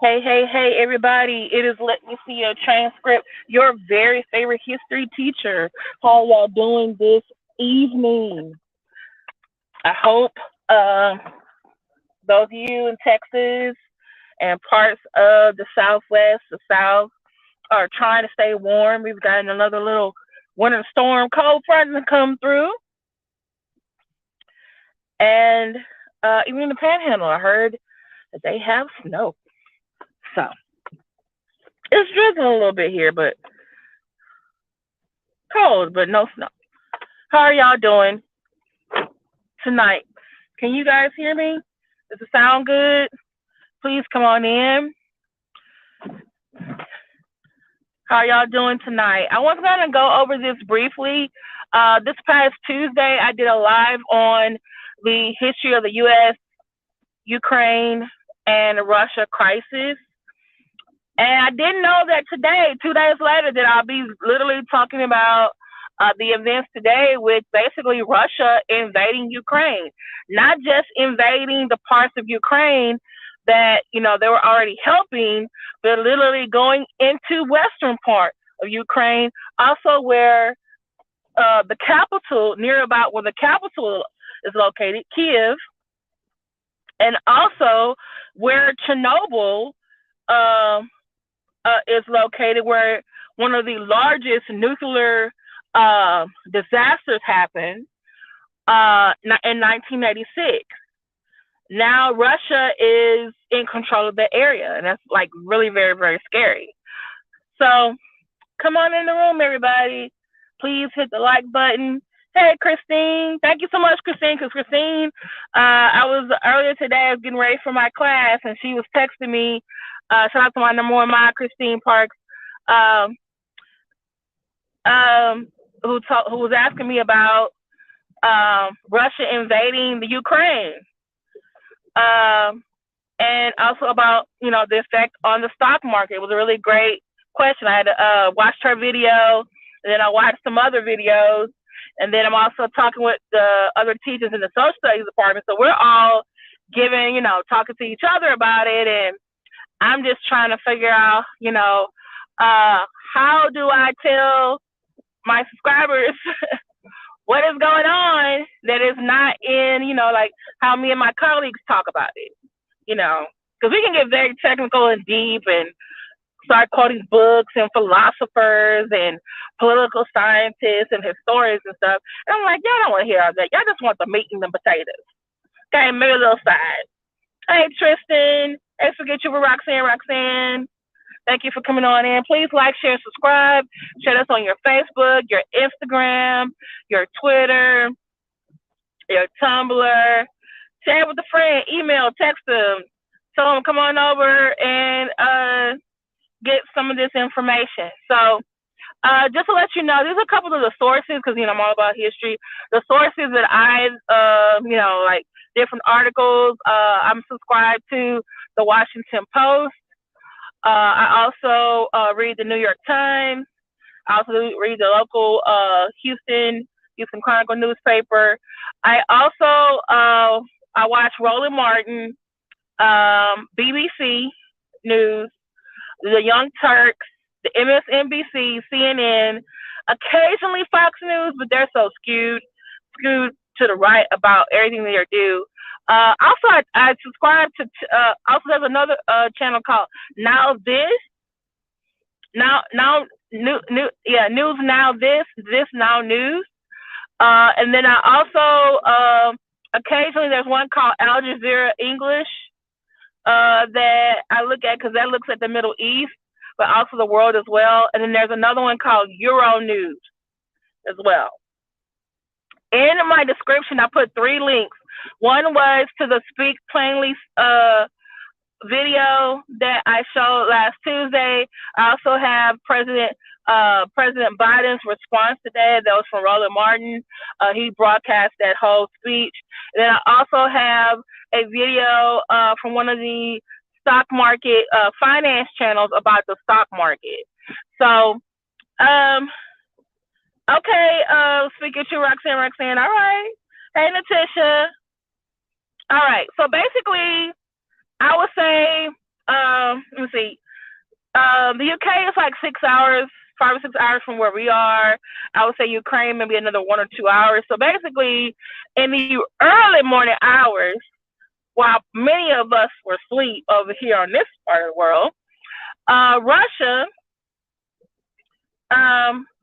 Hey, hey, hey, everybody. It is Let Me See Your Transcript, your very favorite history teacher. How y'all doing this evening? I hope uh, those of you in Texas and parts of the Southwest, the South, are trying to stay warm. We've got another little winter storm, cold front to come through. And even in the Panhandle, I heard that they have snow. So it's drizzling a little bit here, but cold, but no snow. How are y'all doing tonight? Can you guys hear me? Does it sound good? Please come on in. How are y'all doing tonight? I was going to go over this briefly. This past Tuesday, I did a live on the history of the U.S., Ukraine, and Russia crisis. And I didn't know that today, 2 days later, that I'll be literally talking about the events today with basically Russia invading Ukraine. Not just invading the parts of Ukraine that, they were already helping, but literally going into western part of Ukraine, also where the capital, near about where the capital is located, Kiev, and also where Chernobyl uh, is located, where one of the largest nuclear disasters happened in 1986. Now Russia is in control of the area, and that's like really very, very scary. So come on in the room, everybody. Please hit the like button. Hey, Christine. Thank you so much, Christine, because Christine, I was earlier today, I was getting ready for my class, and she was texting me. Shout out to my number one mom, Christine Parks, um, who was asking me about Russia invading the Ukraine, um, and also about the effect on the stock market. It was a really great question. I had watched her video, and then I watched some other videos, and then I'm also talking with the other teachers in the social studies department. So we're all giving, talking to each other about it, and I'm just trying to figure out, how do I tell my subscribers what is going on that is not in, like how me and my colleagues talk about it, because we can get very technical and deep and start quoting books and philosophers and political scientists and historians and stuff. And I'm like, y'all don't want to hear all that. Y'all just want the meat and the potatoes. Okay, maybe a little side. Hey, Tristan. Hey, forget you for Roxanne. Roxanne. Thank you for coming on in. Please like, share, subscribe. Share us on your Facebook, your Instagram, your Twitter, your Tumblr. Share it with a friend. Email, text them. Tell them come on over and get some of this information. So just to let you know, there's a couple of the sources, because I'm all about history. The sources that I, like different articles. I'm subscribed to the Washington Post. I also read the New York Times. I also read the local Houston Chronicle newspaper. I also I watch Roland Martin, BBC News, the Young Turks, the MSNBC, CNN, occasionally Fox News, but they're so skewed to the right about everything they do. Also, I subscribe to. Also, there's another channel called Now This. Now News Now This Now News. And then I also occasionally there's one called Al Jazeera English that I look at, because that looks at the Middle East, but also the world as well. And then there's another one called Euro News as well. In my description, I put 3 links. One was to the Speak Plainly video that I showed last Tuesday. I also have President Biden's response to that. That was from Roland Martin. He broadcast that whole speech. And then I also have a video from one of the stock market finance channels about the stock market. So, okay, speaking to Roxanne. All right. Hey, Natisha. All right. So basically, I would say let me see. The UK is like 6 hours, 5 or 6 hours from where we are. I would say Ukraine maybe another 1 or 2 hours. So basically, in the early morning hours, while many of us were asleep over here on this part of the world, Russia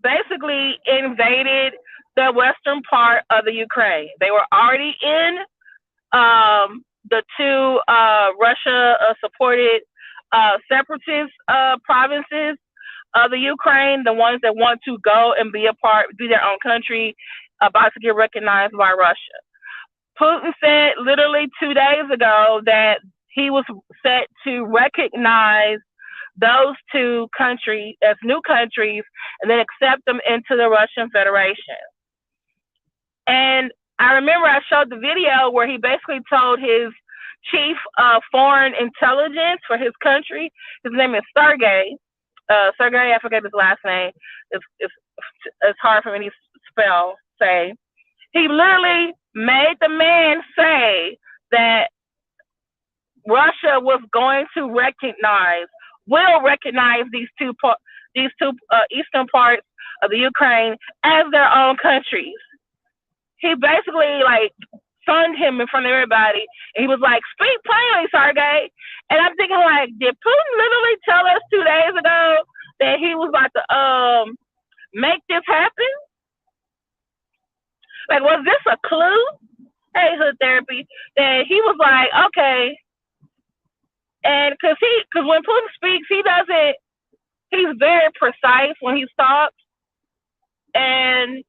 basically invaded the western part of the Ukraine. They were already in the two Russia-supported separatist provinces of the Ukraine, the ones that want to go and be their own country, about to get recognized by Russia. Putin said literally 2 days ago that he was set to recognize those two countries as new countries and then accept them into the Russian Federation. And I remember I showed the video where he basically told his chief of foreign intelligence for his country, his name is Sergey, I forget his last name, it's hard for me to say. He literally made the man say that Russia will recognize these two eastern parts of the Ukraine as their own countries. He basically sunned him in front of everybody, and he was like, "Speak plainly, Sergey." And I'm thinking, did Putin literally tell us 2 days ago that he was about to make this happen? Was this a clue? Hey, Hood Therapy, that he was like, okay. And because when Putin speaks, he's very precise when he talks. And,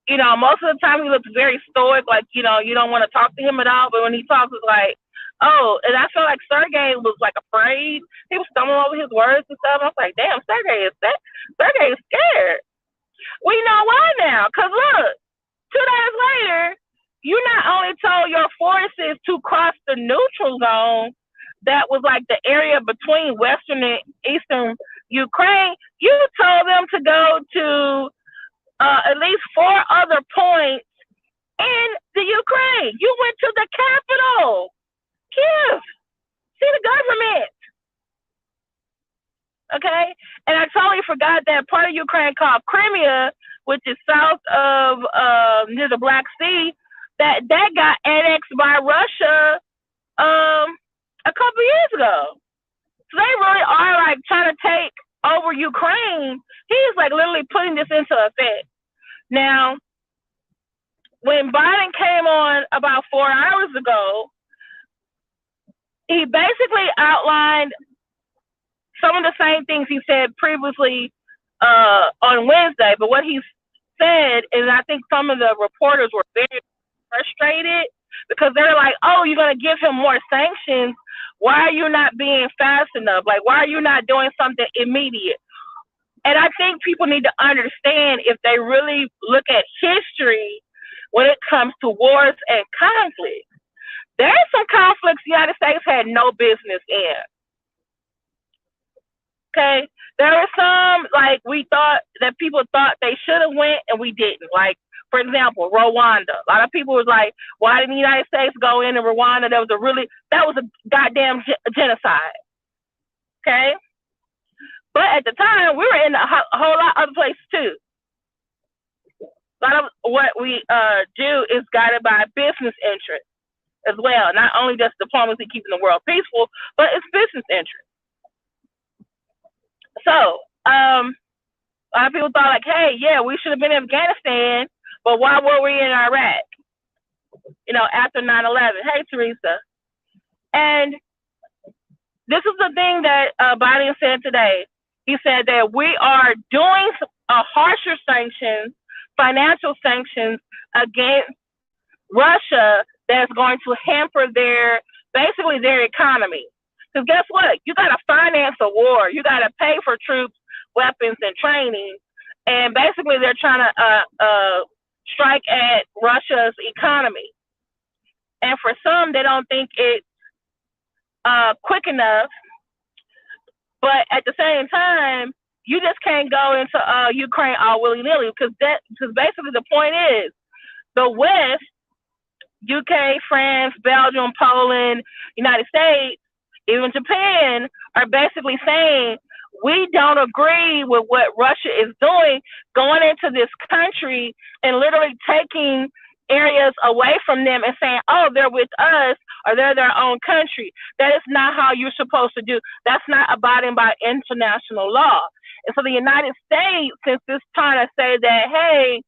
most of the time he looks very stoic, you don't want to talk to him at all. But when he talks, it's like, oh, and I feel like Sergey was afraid. He was stumbling over his words and stuff. I was like, damn, Sergey is scared. We know why now. Because look, 2 days later, you not only told your forces to cross the neutral zone, that was the area between western and eastern Ukraine, you told them to go to at least 4 other points in the Ukraine. You went to the capital, Kiev, see the government. Okay? And I totally forgot that part of Ukraine called Crimea, which is south of near the Black Sea, that got annexed by Russia a couple years ago. So they really are trying to take over Ukraine. He's literally putting this into effect. Now, when Biden came on about 4 hours ago, he basically outlined some of the same things he said previously on Wednesday. But what he said is, I think some of the reporters were very frustrated because they're like, oh, you're going to give him more sanctions. Why are you not being fast enough? Why are you not doing something immediate? And I think people need to understand, if they really look at history when it comes to wars and conflicts, there are some conflicts the United States had no business in. Okay? There were some, we thought that people thought they should have went and we didn't. For example, Rwanda. A lot of people was like, why didn't the United States go in Rwanda? That was a goddamn genocide. Okay? But at the time, we were in a whole lot of other places too. A lot of what we do is guided by business interests as well. Not only just diplomacy keeping the world peaceful, but it's business interests. So, a lot of people thought hey, yeah, we should have been in Afghanistan, but why were we in Iraq? After 9/11. Hey, Teresa. And this is the thing that Biden said today. He said that we are doing harsher sanctions, financial sanctions against Russia that's going to hamper their economy. Because guess what? You got to finance a war. You got to pay for troops, weapons, and training. And basically, they're trying to strike at Russia's economy. And for some, they don't think it's quick enough. But at the same time, you just can't go into Ukraine all willy-nilly, because basically the point is, the West, UK, France, Belgium, Poland, United States, even Japan, are basically saying we don't agree with what Russia is doing, going into this country and literally taking areas away from them and saying, oh, they're with us or they're their own country. That is not how you're supposed to do. That's not abiding by international law. And so the United States, since it's trying to say that, hey,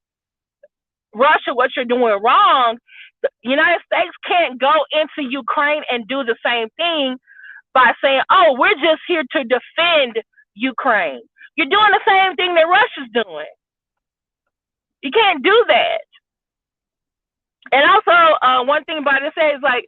Russia, what you're doing wrong, the United States can't go into Ukraine and do the same thing by saying, oh, we're just here to defend Ukraine. You're doing the same thing that Russia's doing. You can't do that. And also, one thing Biden said is like,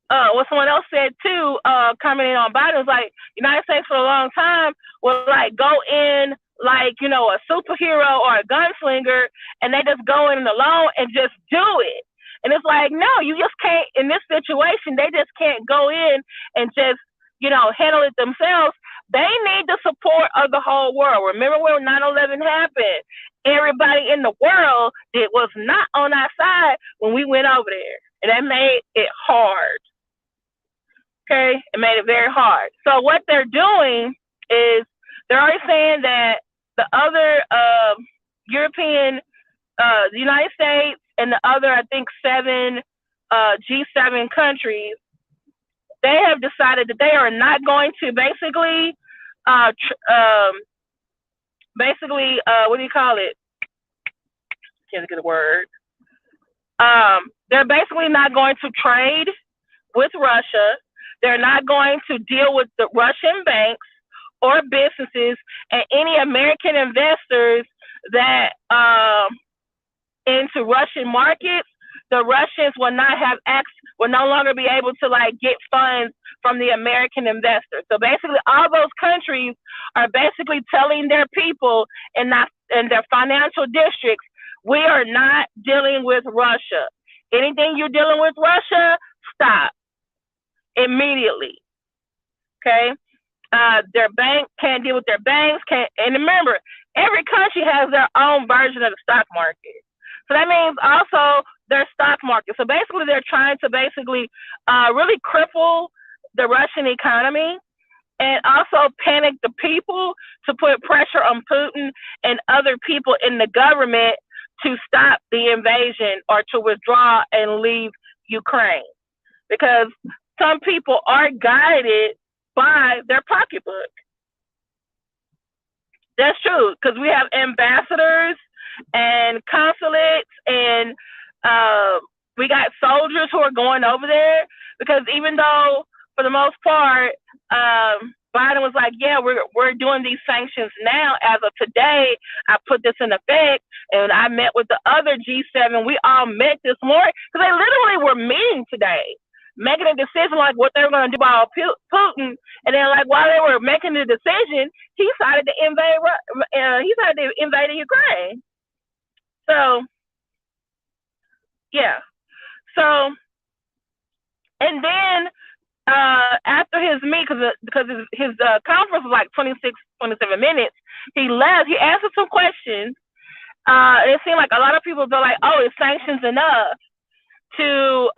what someone else said too, commenting on Biden, was like, United States for a long time will like go in like, you know, a superhero or a gunslinger, and they just go in alone and just do it. And it's like, no, you just can't, in this situation, they just can't go in and just, you know, handle it themselves. They need the support of the whole world. Remember when 9/11 happened? Everybody in the world that was not on our side when we went over there. And that made it hard. Okay? It made it very hard. So what they're doing is they're already saying that the other European, the United States, and the other, I think, 7 G7 countries, they have decided that they are not going to basically, what do you call it? Can't get a word. They're basically not going to trade with Russia. They're not going to deal with the Russian banks or businesses and any American investors that into Russian markets. The Russians will not have will no longer be able to like get funds from the American investors. So basically, all those countries are basically telling their people in their financial districts, we are not dealing with Russia. Anything you're dealing with Russia, stop immediately. Okay. Their bank can't deal with their banks. And remember, every country has their own version of the stock market. So that means also their stock market. So basically, they're trying to basically really cripple the Russian economy and also panic the people to put pressure on Putin and other people in the government to stop the invasion or to withdraw and leave Ukraine. Because some people are guided by their pocketbook. That's true, because we have ambassadors and consulates, and we got soldiers who are going over there, because even though for the most part Biden was like, yeah, we're doing these sanctions now as of today, I put this in effect, and I met with the other G7, we all met this morning, because they literally were meeting today, making a decision like what they were going to do about Putin, and then like while they were making the decision, he decided to invade Ukraine. So, yeah. So, and then after his meet, because his conference was like 26, 27 minutes, he left. He answered some questions. It seemed like a lot of people were like, oh, is sanctions enough to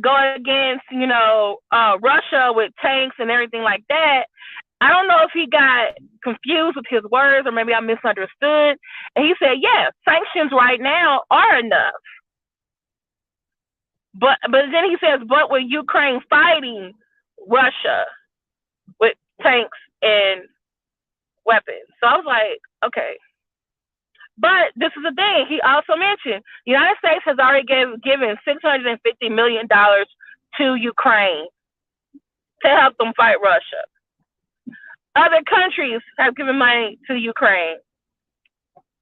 go against, you know, Russia with tanks and everything like that? I don't know if he got confused with his words or maybe I misunderstood. And he said, yeah, sanctions right now are enough. But then he says, but with Ukraine fighting Russia with tanks and weapons. So I was like, okay. But this is the thing. He also mentioned the United States has already given $650 million to Ukraine to help them fight Russia. Other countries have given money to Ukraine.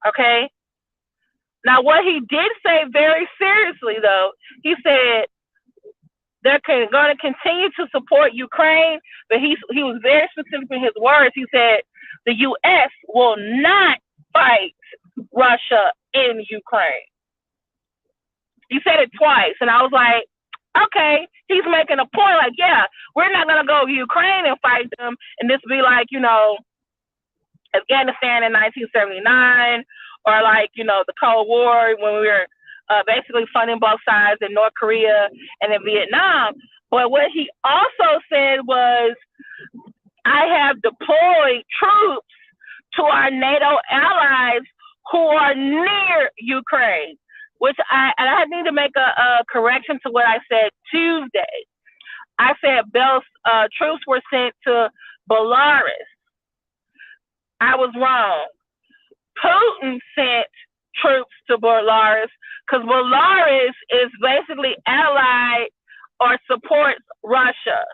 Okay? Now, what he did say very seriously, though, he said they're going to continue to support Ukraine, but he was very specific in his words. He said the U.S. will not fight Russia in Ukraine. He said it twice, and I was like, okay, he's making a point, like, yeah, we're not going to go to Ukraine and fight them, and this be like, you know, Afghanistan in 1979, or like, you know, the Cold War when we were basically funding both sides in North Korea and in Vietnam. But what he also said was, I have deployed troops to our NATO allies who are near Ukraine, which I need to make a correction to what I said Tuesday. I said Bell's troops were sent to Belarus. I was wrong. Putin sent troops to Belarus because Belarus is basically allied or supports Russia.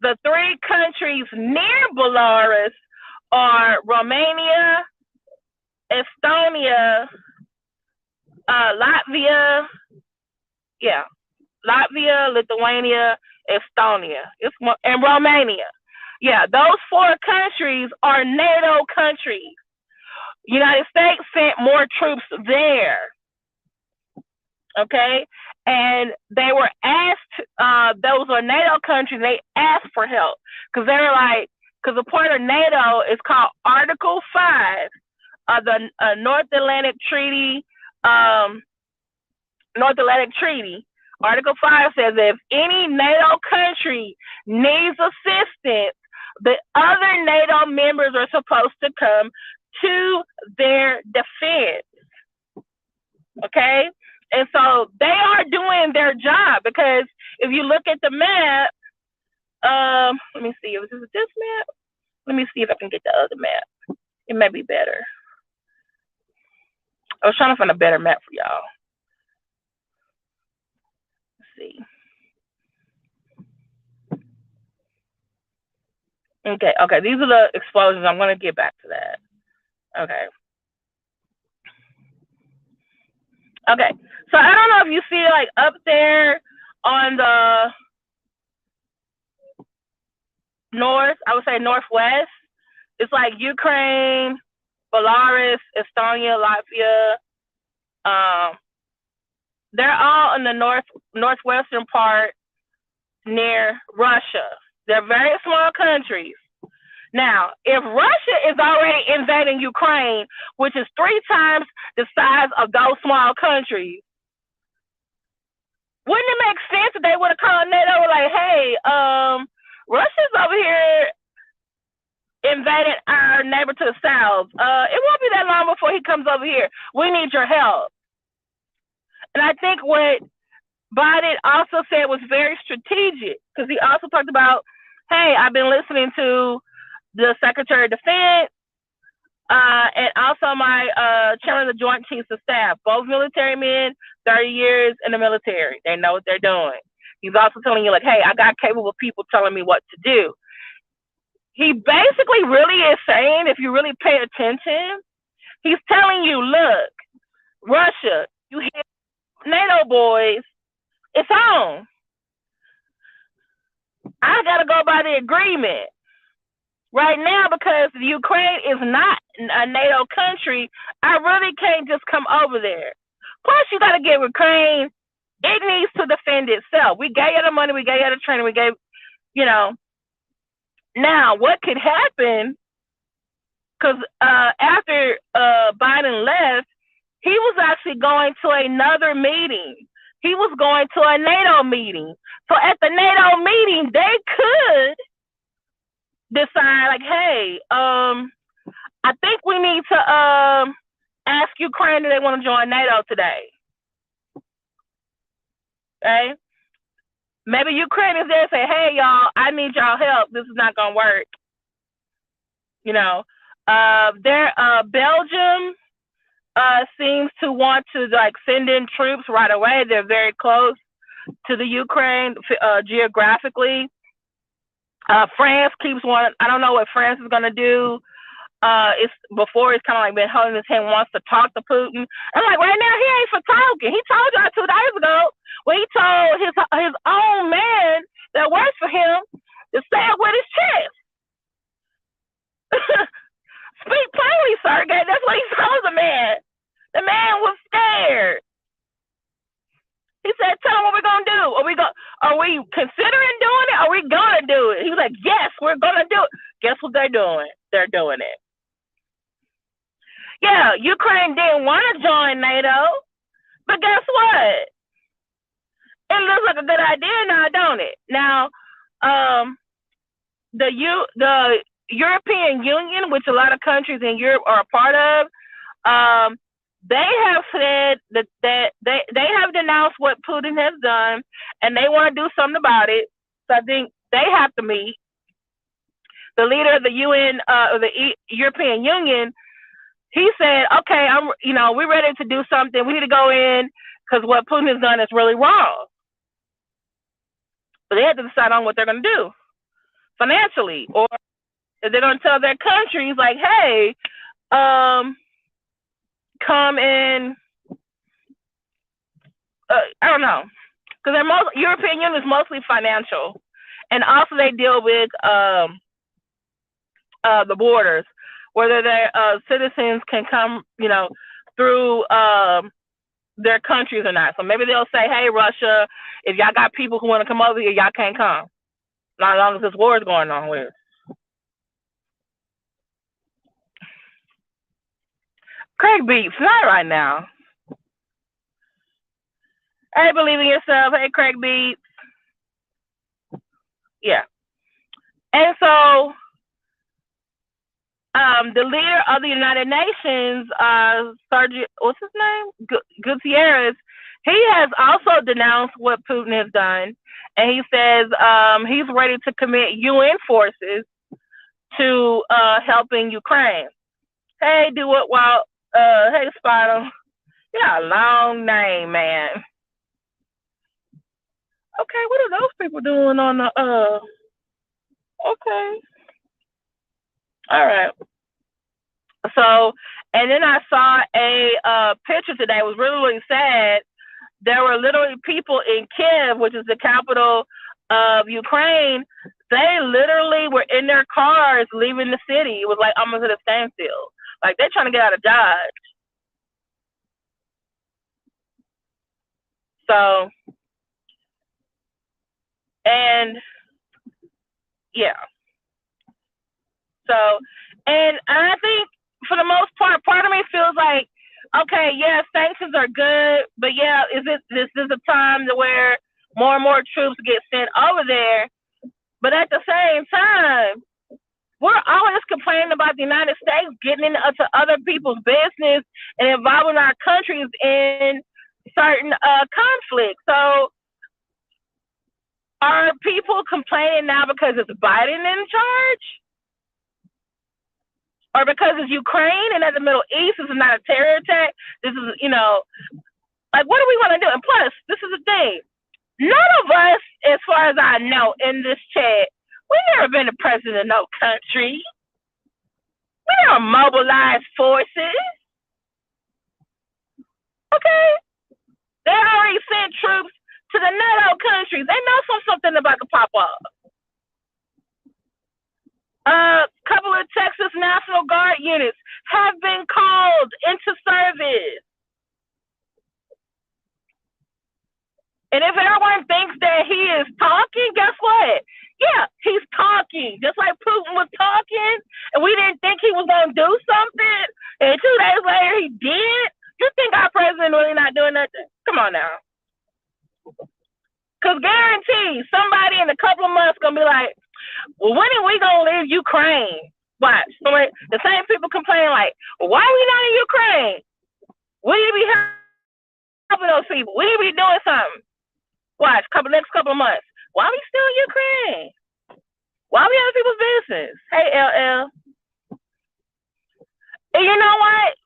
The three countries near Belarus are Romania, Estonia, Latvia, Lithuania, Estonia, and Romania. Yeah, those four countries are NATO countries. United States sent more troops there. Okay, and they were asked. Those are NATO countries. They asked for help because they were like, because a part of NATO is called Article 5 of the North Atlantic Treaty. Article 5 says if any NATO country needs assistance, the other NATO members are supposed to come to their defense. Okay? And so they are doing their job because if you look at the map, let me see, is this map? Let me see if I can get the other map. It may be better. I was trying to find a better map for y'all. Let's see. Okay, these are the explosions. I'm going to get back to that. Okay, so I don't know if you see like up there on the north, I would say northwest, it's like Ukraine, Belarus, Estonia, Latvia. They're all in the northwestern part near Russia. They're very small countries. Now, if Russia is already invading Ukraine, which is 3 times the size of those small countries, wouldn't it make sense if they would have called NATO like, hey, Russia's over here invading our neighbor to the south. It won't be that long before he comes over here. We need your help. And I think what Biden also said was very strategic because he also talked about, hey, I've been listening to the Secretary of Defense and also my chairman of the Joint Chiefs of Staff, both military men, 30 years in the military. They know what they're doing. He's also telling you, like, hey, I got capable people telling me what to do. He basically really is saying, if you really pay attention, he's telling you, look, Russia, you hear NATO boys, it's on. I got to go by the agreement. Right now, because Ukraine is not a NATO country, I really can't just come over there. Plus, you got to give Ukraine, it needs to defend itself. We gave you the money, we gave you the training, we gave, Now, what could happen, because after Biden left, he was actually going to another meeting. He was going to a NATO meeting. So at the NATO meeting, they could decide, like, hey, I think we need to ask Ukraine if they want to join NATO today. Okay? Maybe Ukraine is there and say, hey, y'all, I need y'all help. This is not going to work. Belgium seems to want to, like, send in troops right away. They're very close to the Ukraine geographically. France keeps wanting, I don't know what France is going to do. It's kind of like been holding his hand, wants to talk to Putin. I'm like, right now, he ain't for talking. He told y'all 2 days ago when he told his own man that works for him to say it with his chest. Speak plainly, Sergey. That's what he told the man. The man was scared. He said, tell him what we're going to do. Are we considering doing it? Are we going to do it? He was like, yes, we're going to do it. Guess what they're doing? They're doing it. Yeah, Ukraine didn't want to join NATO. But guess what? It looks like a good idea now, don't it? Now, the European Union, which a lot of countries in Europe are a part of, they have said that they have denounced what Putin has done, and they want to do something about it. So I think they have to meet. The leader of the UN, or the European Union, he said, "Okay, we're ready to do something. We need to go in because what Putin has done is really wrong." But they have to decide on what they're going to do financially, or if they're going to tell their countries, like, "Hey, come in." I don't know, because European Union is mostly financial, and also they deal with the borders, whether their citizens can come, through their countries or not. So maybe they'll say, "Hey, Russia, if y'all got people who want to come over here, y'all can't come, not as long as this war is going on with." Craig Beats, not right now. Hey, believe in yourself. Hey, Craig Beats. Yeah. And so, the leader of the United Nations, Sergeant, what's his name? Gutierrez, he has also denounced what Putin has done, and he says he's ready to commit UN forces to helping Ukraine. Hey, do it while, hey, Spider. You got a long name, man. Okay, what are those people doing on the, okay. All right. So, and then I saw a picture today. It was really, really sad. There were literally people in Kiev, which is the capital of Ukraine. They literally were in their cars leaving the city. It was like almost at a standstill. Like they're trying to get out of Dodge. So, and yeah. So, and I think for the most part of me feels like, okay, yeah, sanctions are good, but yeah, this is a time to where more and more troops get sent over there. But at the same time, we're always complaining about the United States getting into other people's business and involving our countries in certain conflicts. So are people complaining now because it's Biden in charge? Or because it's Ukraine and at the Middle East, this is not a terror attack. This is, like, what do we want to do? And plus, this is the thing. None of us, as far as I know, in this chat, we've never been the president of no country. We never mobilized forces. Okay? They already sent troops to the NATO countries. They know something about to pop up. A couple of Texas National Guard units have been called into service. And if everyone thinks that he is talking, guess what? Yeah, he's talking. Just like Putin was talking, and we didn't think he was going to do something, and 2 days later he did. You think our president really not doing nothing? Come on now. Because guarantee somebody in a couple of months going to be like, well, when are we going to leave Ukraine? Watch. So like, the same people complain like, well, why are we not in Ukraine? We need to be helping those people. We need to be doing something. Watch, next couple of months. Why are we still in Ukraine? Why are we having people's business? Hey, LL. And you know what?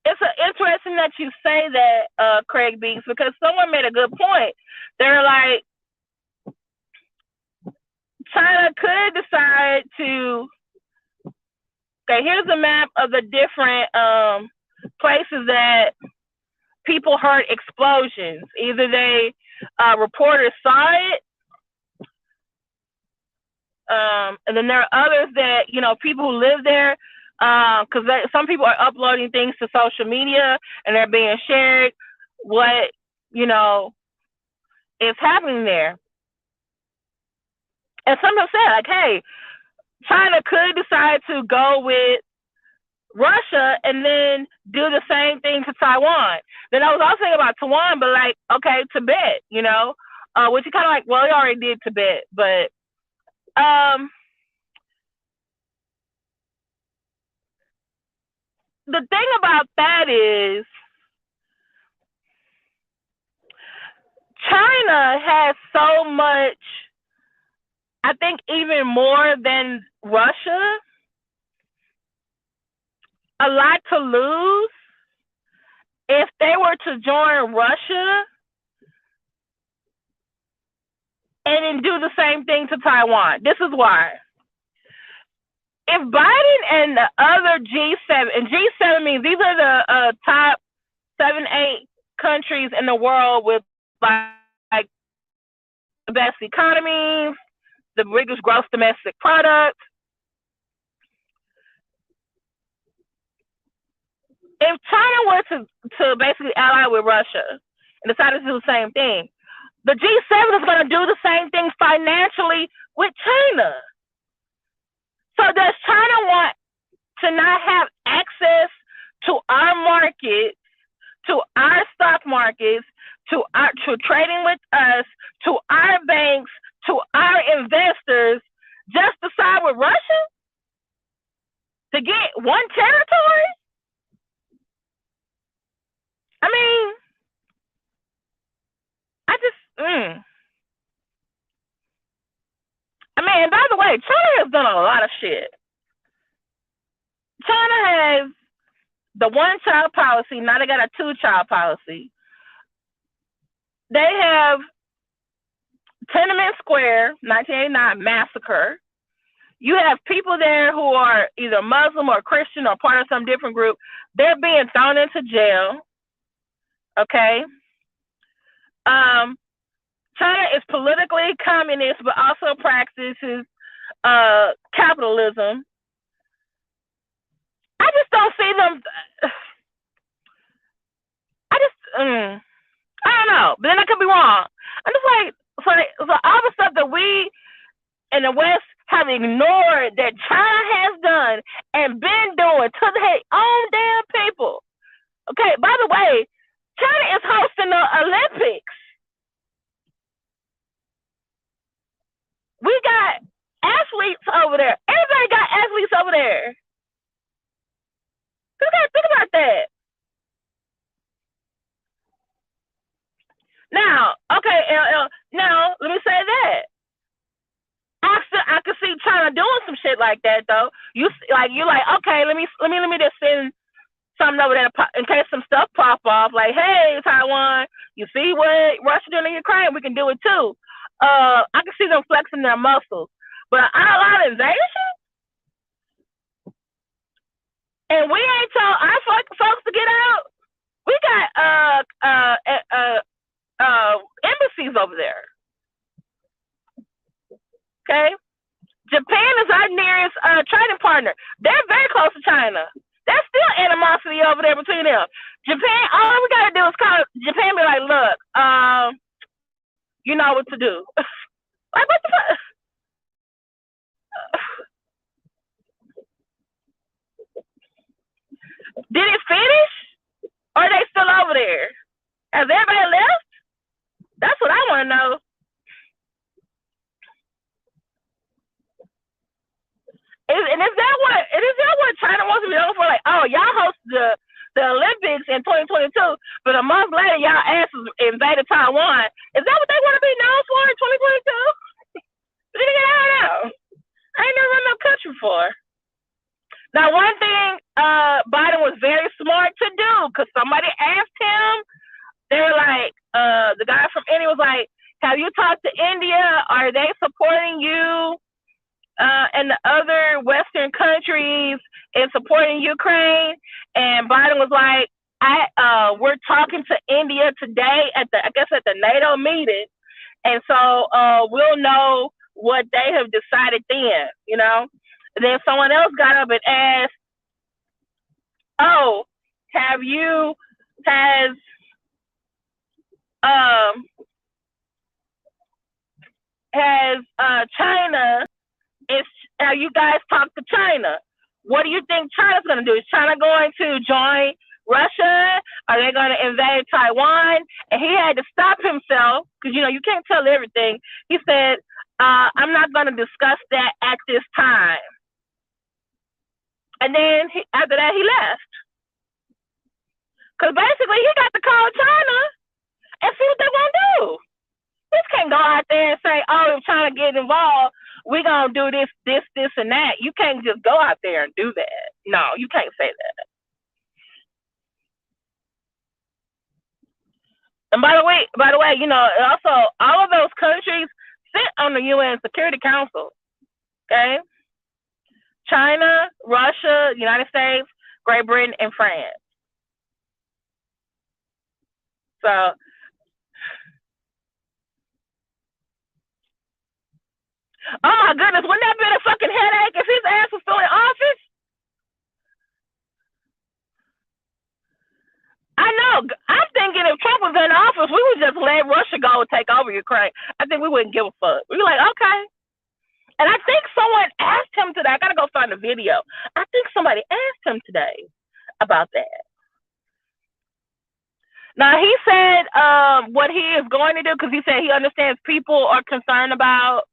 It's interesting that you say that, Craig Beats, because someone made a good point. They're like, China could decide to, okay, here's a map of the different places that people heard explosions. Either they, reporters saw it, and then there are others that, people who live there, because some people are uploading things to social media and they're being shared what, is happening there. And some have said, like, hey, China could decide to go with Russia and then do the same thing to Taiwan. Then I was also thinking about Taiwan, but like, okay, Tibet, which is kind of like, well, he already did Tibet, but the thing about that is China has so much, I think even more than Russia, a lot to lose if they were to join Russia and then do the same thing to Taiwan. This is why. If Biden and the other G7, and G7 means these are the top 7, 8 countries in the world with like the best economies, the biggest gross domestic product. If China were to basically ally with Russia and decided to do the same thing, the G7 is going to do the same thing financially with China. So does China want to not have access to our markets, to our stock markets, to trading with us, to our banks, to our investors, just to side with Russia to get one territory? I mean, and by the way, China has done a lot of shit. China has the one-child policy. Now they got a two-child policy. They have Tiananmen Square, 1989 massacre. You have people there who are either Muslim or Christian or part of some different group. They're being thrown into jail. Okay. China is politically communist, but also practices capitalism. I just don't see them. I don't know, but then I could be wrong. I'm just like, so all the stuff that we in the West have ignored that China has done and been doing to their own damn people. Okay, by the way, China is hosting the Olympics. We got athletes over there. Everybody got athletes over there. You gotta think about that. Now, okay, now let me say that. I could see China doing some shit like that though. You're like, okay, let me just send something over there in case some stuff pop off. Like, hey, Taiwan, you see what Russia doing in Ukraine? We can do it too. I can see them flexing their muscles, but all-out invasion, and we ain't told our folks to get out. We got embassies over there. Okay, Japan is our nearest trading partner. They're very close to China. There's still animosity over there between them. Japan, all we gotta do is call Japan, be like, look, you know what to do. Like, what the fuck? Did it finish? Or are they still over there? Has everybody left? That's what I want to know. Is that what China wants to be known for? Like, oh, y'all host the Olympics in 2022, but a month later, y'all asses invaded Taiwan. Is that what they want to be known for in 2022? I don't know. I ain't never run no country before. Now, one thing Biden was very smart to do, because somebody asked him, they were like, the guy from India was like, have you talked to India? Are they supporting you and the other Western countries in supporting Ukraine? And Biden was like, we're talking to India today at the NATO meeting. And so we'll know what they have decided then, And then someone else got up and asked, oh, has China, have you guys talked to China? What do you think China's going to do? Is China going to join Russia? Are they going to invade Taiwan? And he had to stop himself because, you can't tell everything. He said, I'm not going to discuss that at this time. And then after that, he left. Because basically, he got to call China and see what they're going to do. You can't go out there and say, oh, if China get involved, we're going to do this, and that. You can't just go out there and do that. No, you can't say that. And by the way, also, all of those countries sit on the UN Security Council. Okay? China, Russia, United States, Great Britain, and France. So, oh my goodness, wouldn't that been a fucking headache if his ass was still in office? I know. I'm thinking if Trump was in office, we would just let Russia go and take over Ukraine. I think we wouldn't give a fuck. We'd be like, okay. And I think someone asked him today. I gotta go find the video. I think somebody asked him today about that. Now he said what he is going to do, because he said he understands people are concerned about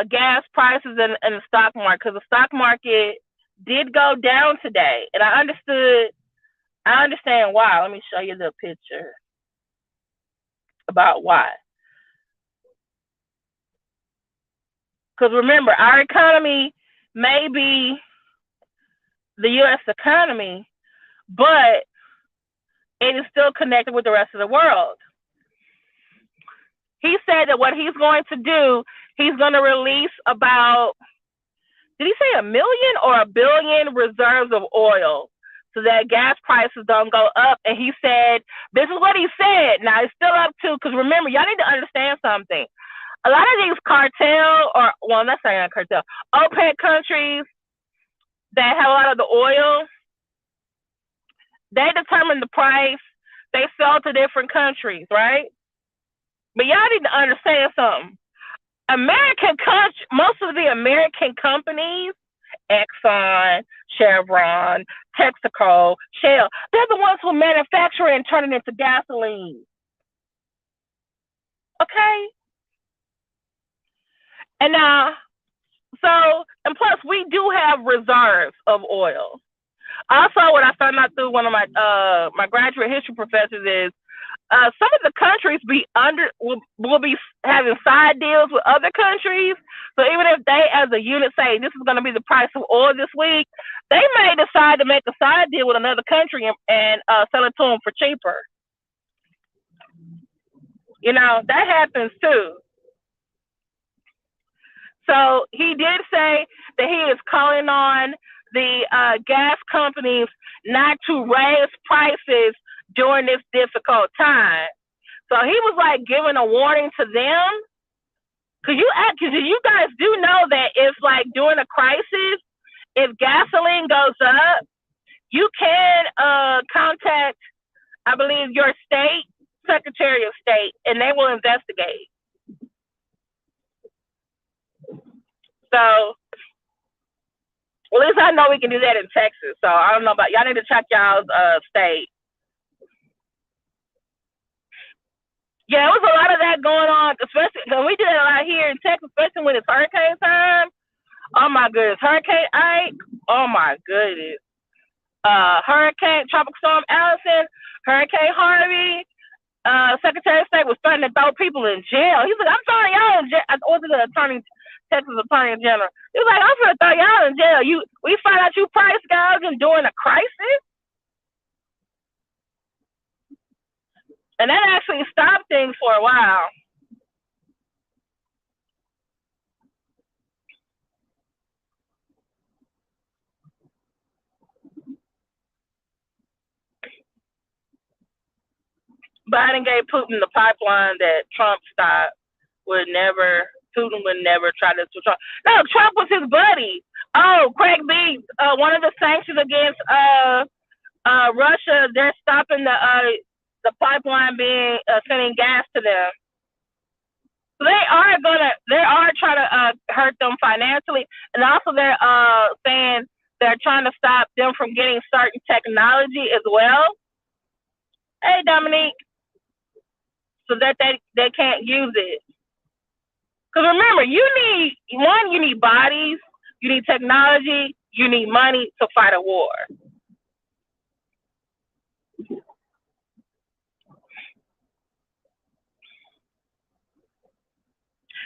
gas prices and the stock market, because the stock market did go down today, and I understand why. Let me show you the picture about why. Because remember, our economy may be the U.S. economy, but it is still connected with the rest of the world. He said that what he's going to do, he's going to release about, did he say 1 million or 1 billion reserves of oil so that gas prices don't go up? And he said, this is what he said. Now, it's still up to, because remember, y'all need to understand something. A lot of these cartel, let's say not cartel, OPEC countries that have a lot of the oil, they determine the price. They sell to different countries, right? But y'all need to understand something. Most of the American companies, Exxon, Chevron, Texaco, Shell, they're the ones who manufacture and turn it into gasoline. Okay? And plus we do have reserves of oil. Also, what I found out through one of my graduate history professors is some of the countries will be having side deals with other countries. So even if they, as a unit, say this is going to be the price of oil this week, they may decide to make a side deal with another country and sell it to them for cheaper. That happens too. So he did say that he is calling on the gas companies not to raise prices during this difficult time. So he was like giving a warning to them. Because you guys do know that if like during a crisis, if gasoline goes up, you can contact, I believe, your state Secretary of State, and they will investigate. So, at least I know we can do that in Texas. So I don't know about y'all. Need to check y'all's state. Yeah, there was a lot of that going on, especially because we did it a lot here in Texas, especially when it's hurricane time. Oh my goodness, Hurricane Ike. Oh my goodness. Hurricane Tropical Storm Allison, Hurricane Harvey. Secretary of State was starting to throw people in jail. He's like, I'm throwing y'all in jail. I was the Texas Attorney General. He was like, I'm going to throw y'all in jail. We find out you price gouging during a crisis? And that actually stopped things for a while. Biden gave Putin the pipeline that Trump stopped. Putin would never try to switch on. No, Trump was his buddy. Oh, Craig B, one of the sanctions against Russia, they're stopping the pipeline being sending gas to them. So they are trying to hurt them financially, and also they're saying They're trying to stop them from getting certain technology as well. Hey, Dominique, so that they can't use it. Because remember, you need bodies, you need technology, you need money to fight a war.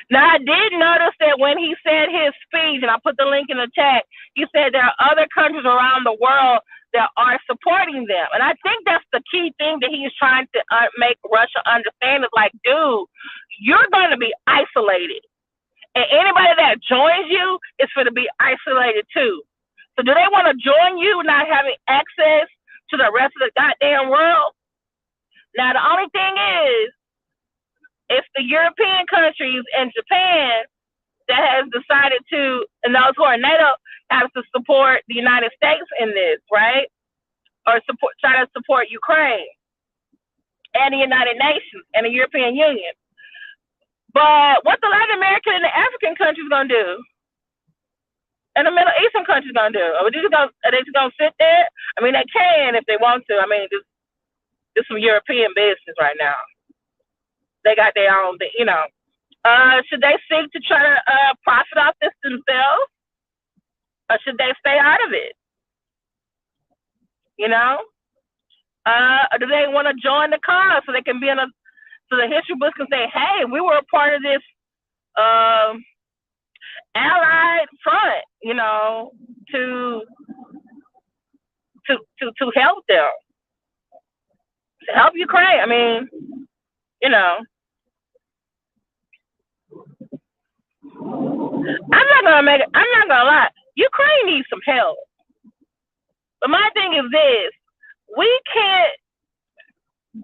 Now, I did notice that when he said his speech, and I put the link in the chat, he said there are other countries around the world that are supporting them. And I think that's the key thing that he's trying to make Russia understand is like, dude, you're going to be isolated. And anybody that joins you is going to be isolated too. So do they want to join you not having access to the rest of the goddamn world? Now, the only thing is, it's the European countries and Japan that has decided to, and those who are NATO, have to support the United States in this, right? Or try to support Ukraine and the United Nations and the European Union. But what the Latin American and the African countries gonna do? And the Middle Eastern countries gonna do? Are they just gonna sit there? I mean, they can if they want to. I mean, this some European business right now. They got their own thing, you know. Should they seek to try to profit off this themselves, or should they stay out of it? You know, or do they want to join the cause so they can be in so the history books can say, "Hey, we were a part of this allied front," you know, to help them, to help Ukraine. I mean, you know. I'm not gonna lie. Ukraine needs some help. But my thing is this: we can't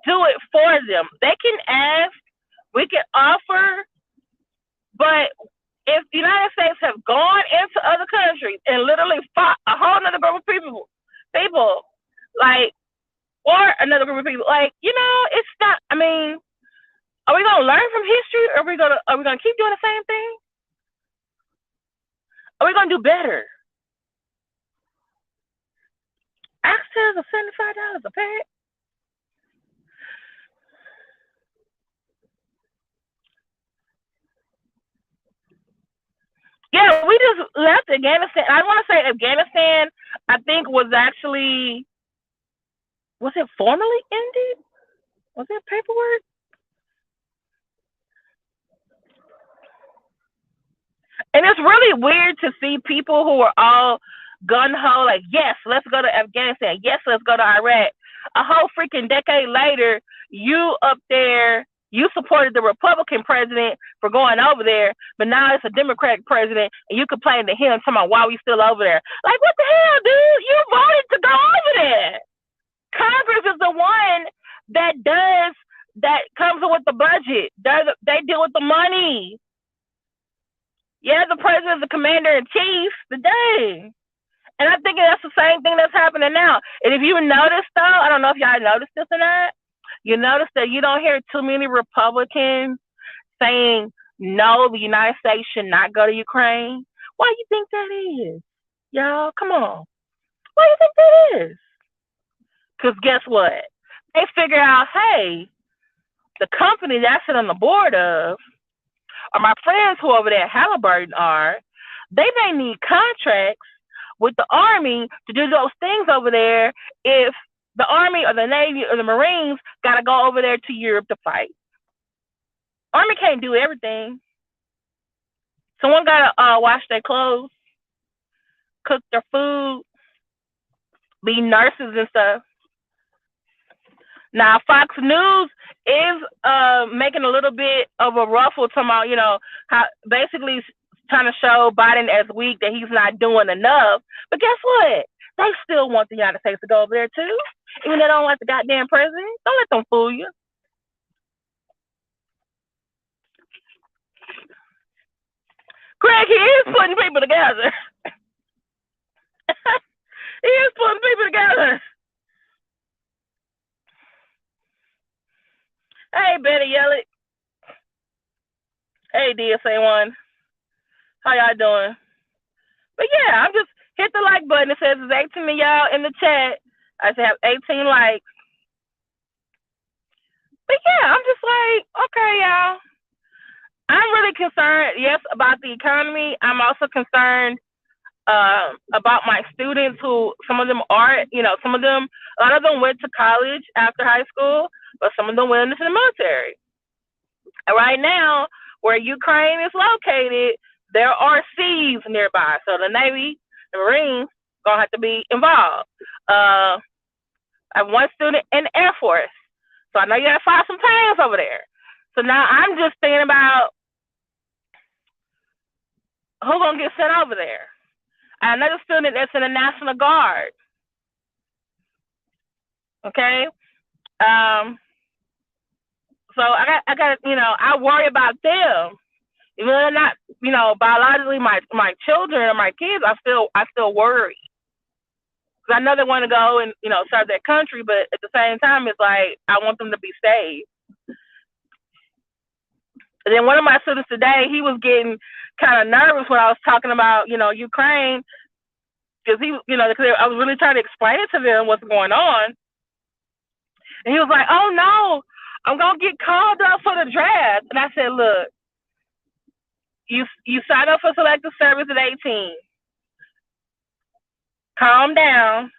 do it for them. They can ask, we can offer, but if the United States have gone into other countries and literally fought a whole other group of people, like, or another group of people, like, you know, it's not. I mean, are we gonna learn from history, or are we gonna keep doing the same thing? Are we gonna do better? Oxtails are $75 a pack. Yeah, we just left Afghanistan. I want to say Afghanistan, I think, was it formally ended? Was it paperwork? And it's really weird to see people who are all gun-ho, like, yes, let's go to Afghanistan. Yes, let's go to Iraq. A whole freaking decade later, you up there, you supported the Republican president for going over there, but now it's a Democratic president, and you complain to him, talking about why we still over there. Like, what the hell, dude? You voted to go over there. Congress is the one that comes with the budget. They deal with the money. Yeah, the president is the commander-in-chief today. And I think that's the same thing that's happening now. And if you notice, though, I don't know if y'all noticed this or not, you notice that you don't hear too many Republicans saying, no, the United States should not go to Ukraine. Why do you think that is? Y'all, come on. Why do you think that is? Because guess what? They figure out, hey, the company that I sit on the board of, or my friends who over there at Halliburton are, they may need contracts with the Army to do those things over there if the Army or the Navy or the Marines got to go over there to Europe to fight. Army can't do everything. Someone got to wash their clothes, cook their food, be nurses and stuff. Now, Fox News is making a little bit of a ruffle, talking about, you know, how basically trying to show Biden as weak, that he's not doing enough. But guess what? They still want the United States to go over there too, even though they don't like the goddamn president. Don't let them fool you. Craig, he is putting people together. He is putting people together. Hey, Betty Yellick. Hey, DSA1. How y'all doing? But yeah, I'm just hit the like button. It says there's 18 of y'all in the chat. I should have 18 likes. But yeah, I'm just like, okay, y'all. I'm really concerned, yes, about the economy. I'm also concerned about my students who, some of them are, some of them, a lot of them went to college after high school, but some of them went into the military. And right now, where Ukraine is located, there are seas nearby. So the Navy, the Marines, going to have to be involved. I have one student in the Air Force. So I know you got to file some plans over there. So now I'm just thinking about who's going to get sent over there. I have another student that's in the National Guard. Okay? So I got, I worry about them. Even though they're not, biologically my children or my kids, I still worry. Because I know they want to go and, serve their country, but at the same time, it's like, I want them to be safe. And then one of my students today, he was getting kind of nervous when I was talking about, Ukraine, because I was really trying to explain to them what's going on. And he was like, oh no, I'm going to get called up for the draft. And I said, look, you signed up for selective service at 18. Calm down.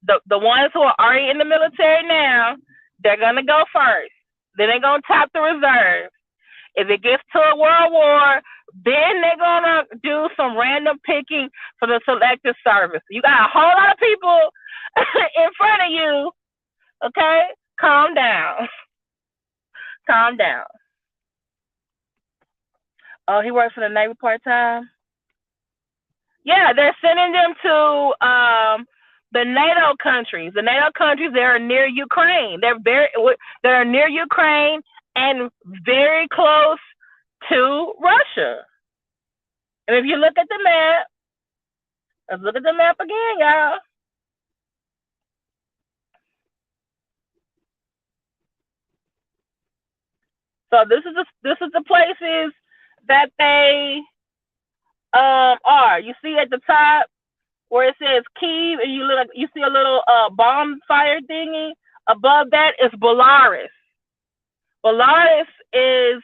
The ones who are already in the military now, they're going to go first. Then they're going to top the reserve. If it gets to a world war, then they're going to do some random picking for the selective service. You got a whole lot of people in front of you. Okay? Calm down. Calm down. Oh, he works for the Navy part-time? Yeah, they're sending them to the NATO countries. The NATO countries, they are near Ukraine. They're near Ukraine and very close to Russia. And if you look at the map, let's look at the map again, y'all. So this is the places that they are. You see at the top where it says Kyiv, and you see a little bomb fire thingy. Above that is Belarus. Belarus is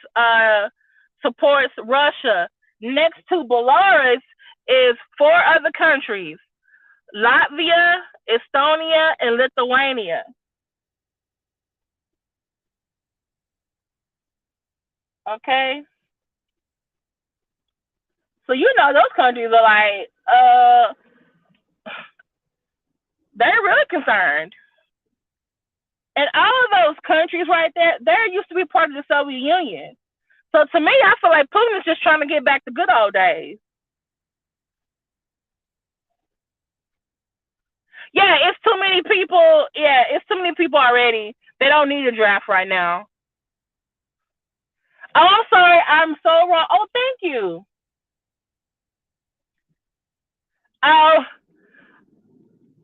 supports Russia. Next to Belarus is 4 other countries: Latvia, Estonia, and Lithuania. Okay. So those countries are like, they're really concerned. And all of those countries right there, they used to be part of the Soviet Union. So to me, I feel like Putin is just trying to get back to good old days. Yeah, it's too many people. Yeah, it's too many people already. They don't need a draft right now. Oh, I'm sorry. I'm so wrong. Oh, thank you. Oh.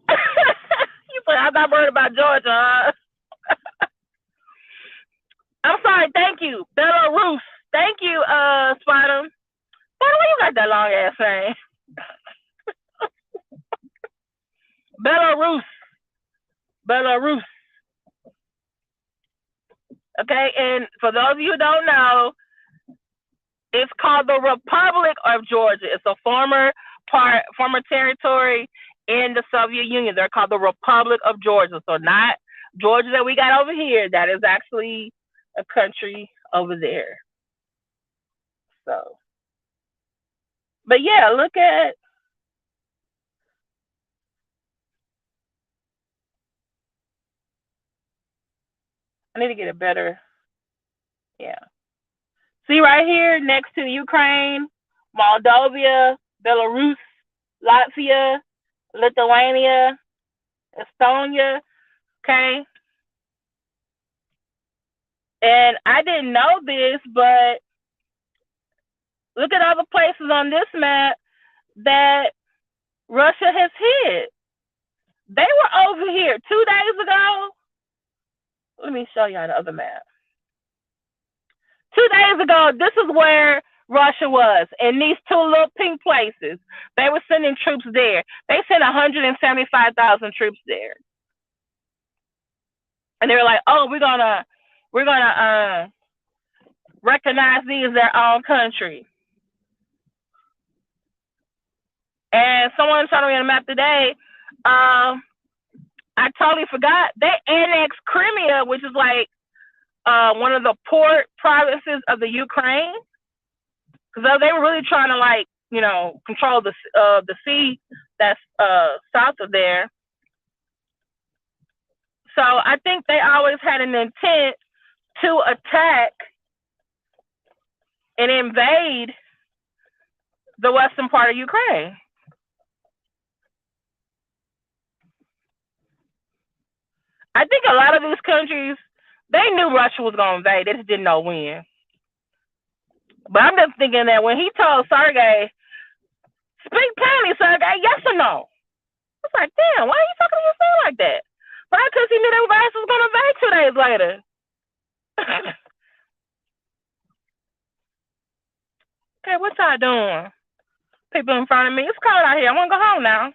You said I'm not worried about Georgia, huh? I'm sorry. Thank you. Belarus. Thank you, Spider. By the way, you got that long ass name. Belarus. Okay, and for those of you who don't know, it's called the Republic of Georgia. It's a former territory in the Soviet Union. They're called the Republic of Georgia. So not Georgia that we got over here. That is actually a country over there. So, but yeah, look at. I need to get a better. Yeah. See right here next to Ukraine, Moldova, Belarus, Latvia, Lithuania, Estonia. Okay. And I didn't know this, but look at all the places on this map that Russia has hit. They were over here 2 days ago. Let me show y'all the other map. 2 days ago, this is where Russia was in these two little pink places. They were sending troops there. They sent 175,000 troops there, and they were like, "Oh, we're gonna recognize these as their own country." And someone showed me on the map today. I totally forgot they annexed Crimea, which is like one of the port provinces of the Ukraine, because they were really trying to, like, control the sea that's south of there. So I think they always had an intent to attack and invade the western part of Ukraine. I think a lot of these countries, they knew Russia was going to invade. They just didn't know when. But I'm just thinking that when he told Sergey, speak plainly, Sergey, yes or no? I was like, damn, why are you talking to your son like that? Why? Because he knew that Russia was going to invade 2 days later. Okay, what y'all doing? People in front of me. It's cold out here. I want to go home now.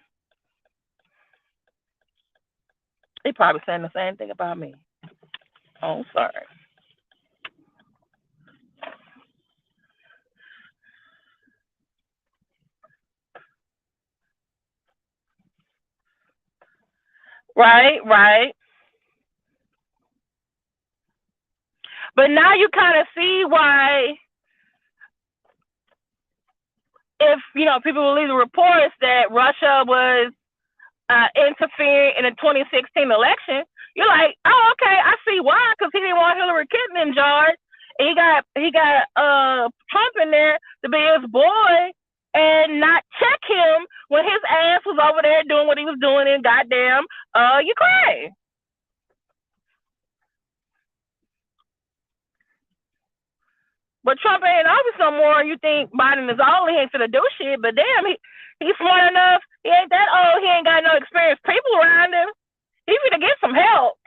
They probably saying the same thing about me. Oh, sorry. Right. But now you kind of see why, if people believe the reports that Russia was interfering in the 2016 election, you're like, oh, okay, I see why, because he didn't want Hillary Clinton in charge. And he got Trump in there to be his boy and not check him when his ass was over there doing what he was doing in goddamn Ukraine. But Trump ain't in office no more. You think Biden is old? He ain't finna do shit. But damn, he's smart enough. He ain't that old. He ain't got no experienced people around him. He finna get some help.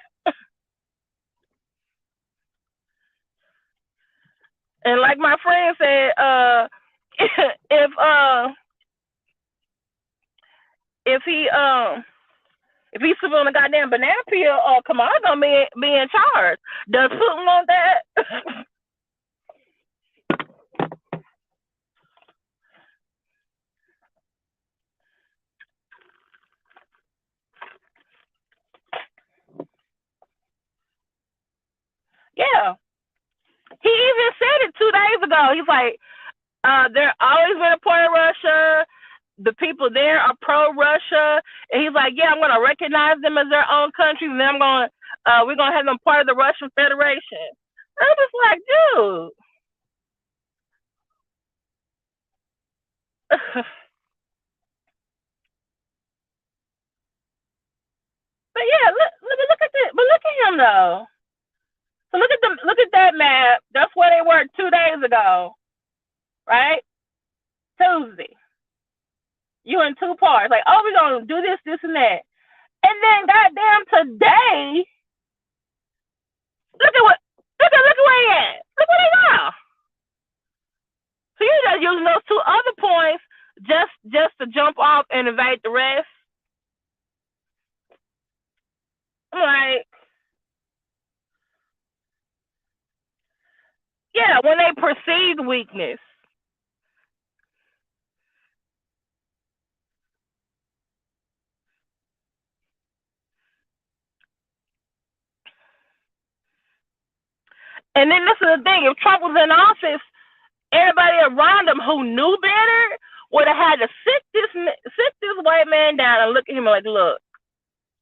And like my friend said, if he's sipping on a goddamn banana peel, Kamal's gonna be in charge. Does Putin want that? Yeah. He even said it 2 days ago. He's like, they're always been a part of Russia. The people there are pro-Russia. And he's like, yeah, I'm going to recognize them as their own country, and then we're going to have them part of the Russian Federation. I'm just like, dude. But yeah, look at this. But look at him though. So look at that map. That's where they were 2 days ago, right? Tuesday. You in two parts. Like, oh, we're gonna do this, and that. And then goddamn today, look where he at. Look where they are. So you're just using those two other points just to jump off and invade the rest. I'm like, yeah, when they perceived weakness. And then this is the thing: if Trump was in office, everybody around him who knew better would have had to sit this white man down and look at him like,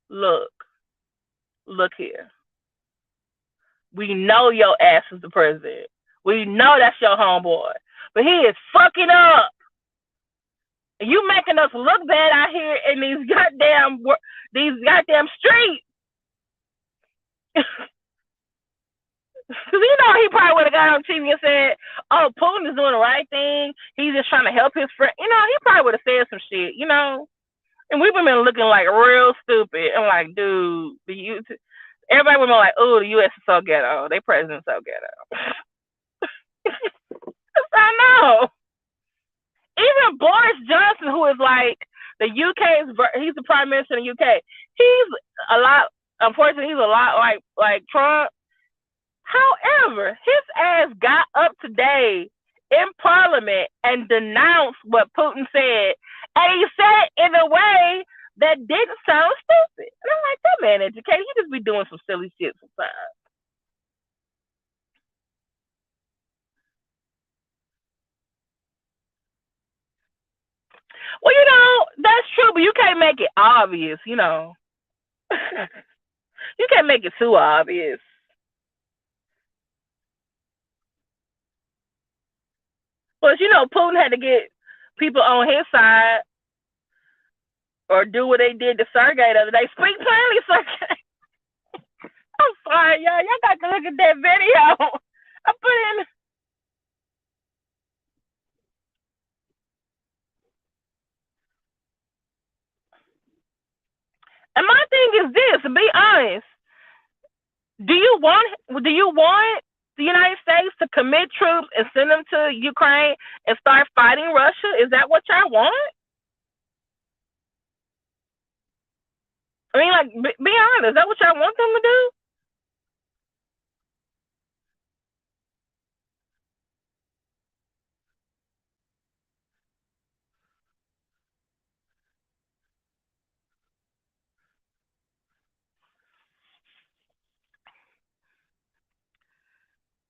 look here. We know your ass is the president. We know that's your homeboy, but he is fucking up. And you making us look bad out here in these goddamn streets. Because he probably would have got on TV and said, oh, Putin is doing the right thing. He's just trying to help his friend. He probably would have said some shit, And we've been looking like real stupid. I'm like, dude, everybody would be like, oh, the U.S. is so ghetto. Their president's so ghetto. I know. Even Boris Johnson, who is like the UK's, he's the prime minister in the UK. He's a lot. Unfortunately, he's a lot like Trump. However, his ass got up today in Parliament and denounced what Putin said, and he said it in a way that didn't sound stupid. And I'm like, that man educated. He just be doing some silly shit sometimes. Well, that's true, but you can't make it obvious, You can't make it too obvious. But Putin had to get people on his side or do what they did to Sergey the other day. Speak plainly, Sergey. I'm sorry, y'all. Y'all got to look at that video. I put in. And my thing is this: to be honest, do you want the United States to commit troops and send them to Ukraine and start fighting Russia? Is that what y'all want? I mean, like, be honest. Is that what y'all want them to do?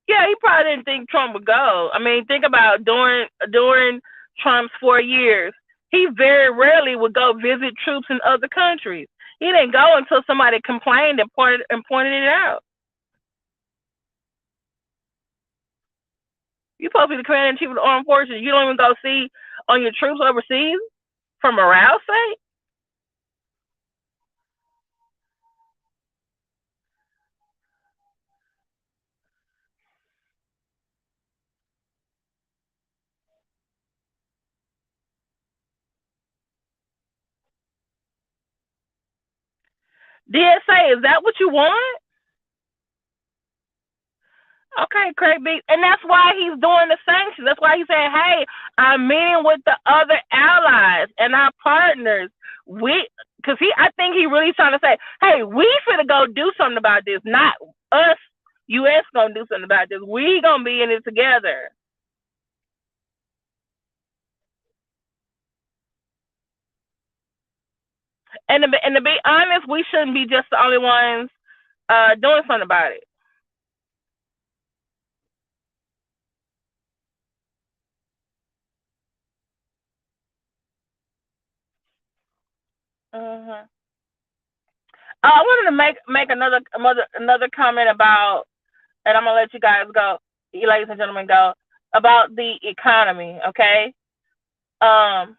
Yeah, he probably didn't think Trump would go. I mean, think about during Trump's 4 years, he very rarely would go visit troops in other countries. He didn't go until somebody complained and pointed it out. You're supposed to be the commander in chief of the armed forces. You don't even go see on your troops overseas for morale's sake. DSA, is that what you want? Okay, Craig B. And that's why he's doing the sanctions. That's why he's saying, hey, I'm meeting with the other allies and our partners. Because I think he really trying to say, hey, we finna go do something about this, not us, U.S. gonna do something about this. We gonna be in it together. And to be honest, we shouldn't be just the only ones doing something about it. Mm-hmm. I wanted to make another comment about, and I'm gonna let you guys go, you ladies and gentlemen, go about the economy. Okay, um,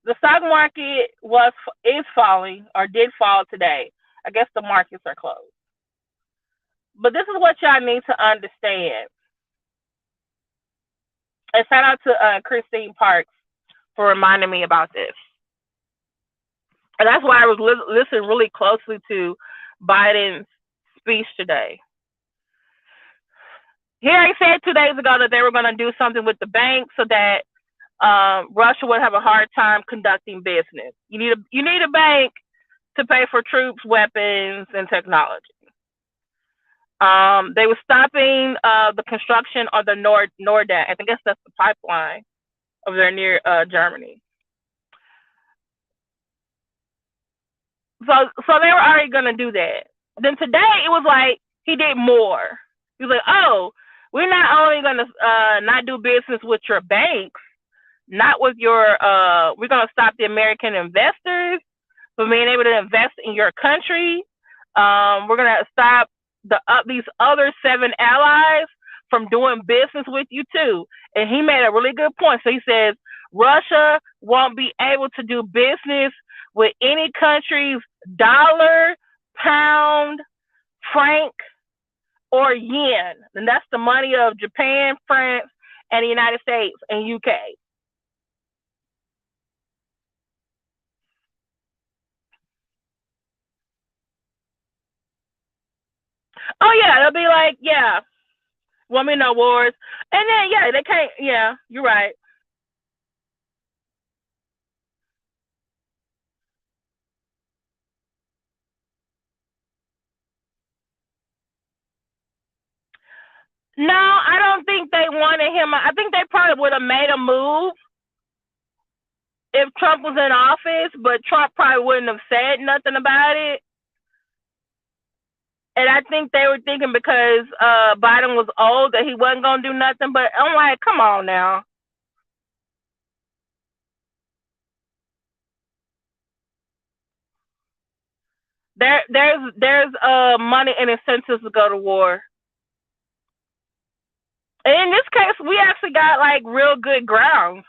the stock market is falling or did fall today. I guess the markets are closed, but this is what y'all need to understand. And shout out to Christine Parks for reminding me about this. And that's why I was listening really closely to Biden's speech today. Here he said 2 days ago that they were going to do something with the bank so that Russia would have a hard time conducting business. You need a bank to pay for troops, weapons, and technology. They were stopping the construction of the Nordam. I think that's the pipeline over there near Germany. So they were already going to do that. Then today it was like he did more. He was like, oh, we're not only going to not do business with your banks, not with your, we're going to stop the American investors from being able to invest in your country. We're going to stop these other 7 allies from doing business with you too. And he made a really good point. So he says, Russia won't be able to do business with any country's dollar, pound, franc, or yen. And that's the money of Japan, France, and the United States and UK. Oh yeah, they'll be like, yeah, Women know wars. And then, yeah, they can't, yeah, you're right. No, I don't think they wanted him. I think they probably would have made a move if Trump was in office, but Trump probably wouldn't have said nothing about it. And I think they were thinking because Biden was old that he wasn't going to do nothing. But I'm like, come on now. There's money and incentives to go to war. And in this case, we actually got like real good grounds.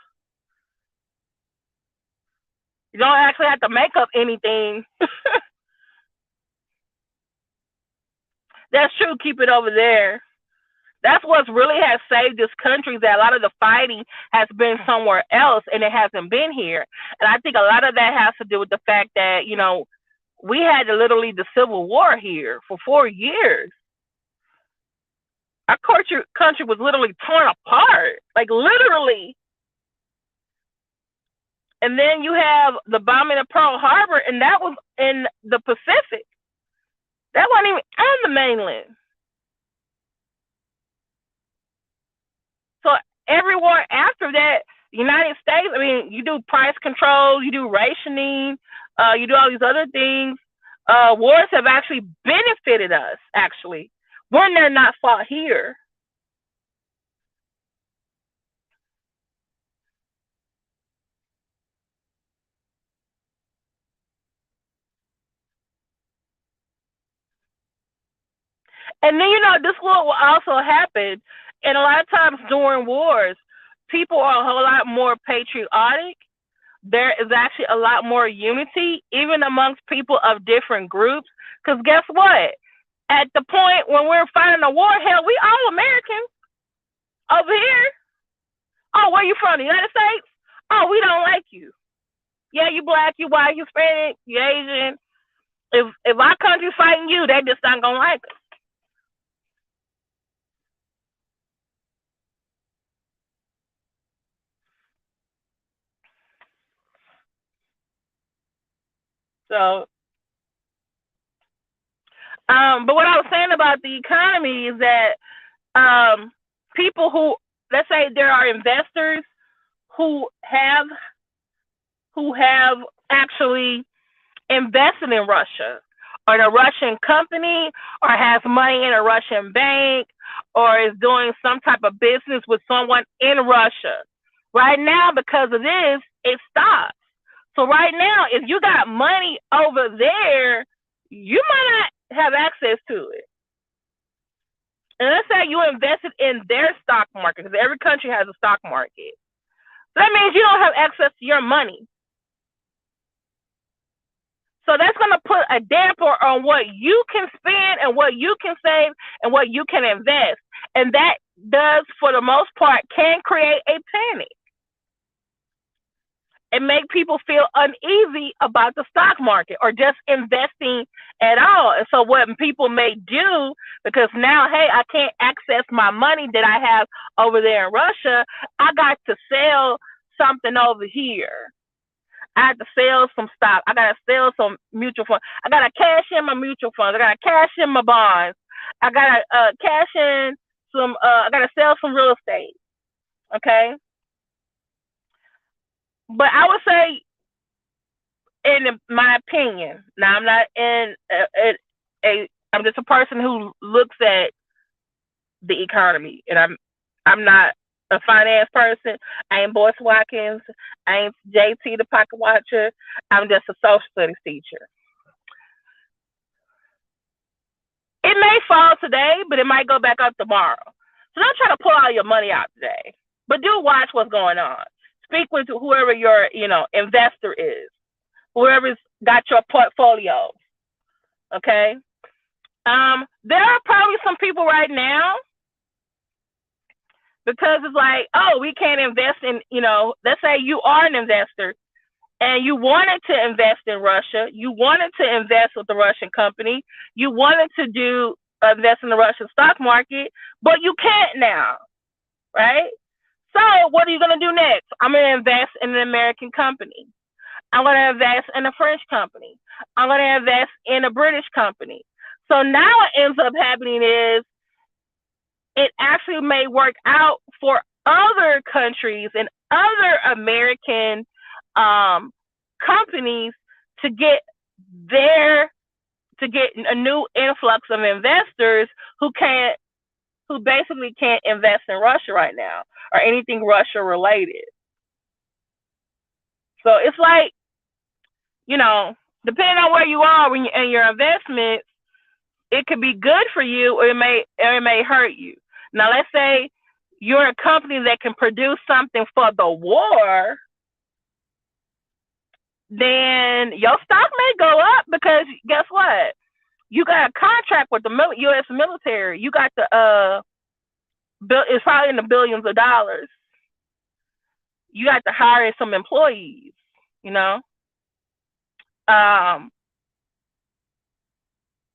You don't actually have to make up anything. That's true. Keep it over there. That's what's really has saved this country. That a lot of the fighting has been somewhere else, and it hasn't been here. And I think a lot of that has to do with the fact that we had literally the Civil War here for 4 years. Our country was literally torn apart, like literally. And then you have the bombing of Pearl Harbor, and that was in the Pacific. That wasn't even on the mainland. So every war after that, the United States, I mean, you do price controls, you do rationing, you do all these other things. Wars have actually benefited us, actually, when they're not fought here. And then, this will also happen. And a lot of times during wars, people are a whole lot more patriotic. There is actually a lot more unity, even amongst people of different groups. Because guess what? At the point when we're fighting a war, hell, we all Americans over here. Oh, where you from? The United States? Oh, we don't like you. Yeah, you black, you white, you Hispanic, you Asian. If our country's fighting you, they just not gonna like us. So, but what I was saying about the economy is that people who, let's say, there are investors who have actually invested in Russia, or a Russian company, or has money in a Russian bank, or is doing some type of business with someone in Russia. Right now, because of this, it stops. So right now, if you got money over there, you might not have access to it. And let's say you invested in their stock market, because every country has a stock market. So that means you don't have access to your money. So that's going to put a damper on what you can spend and what you can save and what you can invest. And that does, for the most part, can create a panic and make people feel uneasy about the stock market or just investing at all. And so what people may do, because now, hey, I can't access my money that I have over there in Russia, I got to sell something over here. I had to sell some stock. I got to sell some mutual funds. I got to cash in my mutual funds. I got to cash in my bonds. I got to cash in some, I got to sell some real estate. Okay. But I would say, in my opinion, now I'm not I'm just a person who looks at the economy, and I'm not a finance person. I ain't Boyce Watkins. I ain't JT the pocket watcher. I'm just a social studies teacher. It may fall today, but it might go back up tomorrow. So don't try to pull all your money out today, but do watch what's going on. Speak with whoever your investor is, whoever's got your portfolio. Okay. There are probably some people right now, because it's like, oh, we can't invest in, let's say you are an investor and you wanted to invest in Russia, you wanted to invest with the Russian company, you wanted to do invest in the Russian stock market, but you can't now, right? So what are you going to do next? I'm going to invest in an American company. I'm going to invest in a French company. I'm going to invest in a British company. So now what ends up happening is it actually may work out for other countries and other American companies to get their to get a new influx of investors who basically can't invest in Russia right now or anything Russia related. So it's like, you know, depending on where you are when you in your investments, it could be good for you or it may hurt you. Now let's say you're a company that can produce something for the war, then your stock may go up because guess what? You got a contract with the U.S. military. You got the it's probably in the billions of dollars. You got to hire some employees, you know. Um,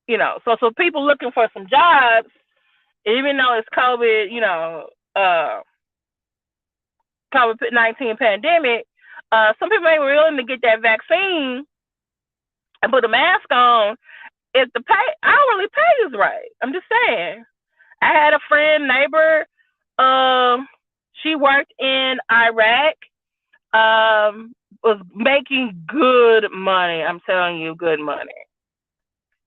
so people looking for some jobs, even though it's COVID, COVID-19 pandemic, some people ain't willing to get that vaccine and put a mask on if the hourly pay is right. I'm just saying. I had a friend, neighbor, she worked in Iraq, was making good money. I'm telling you, good money.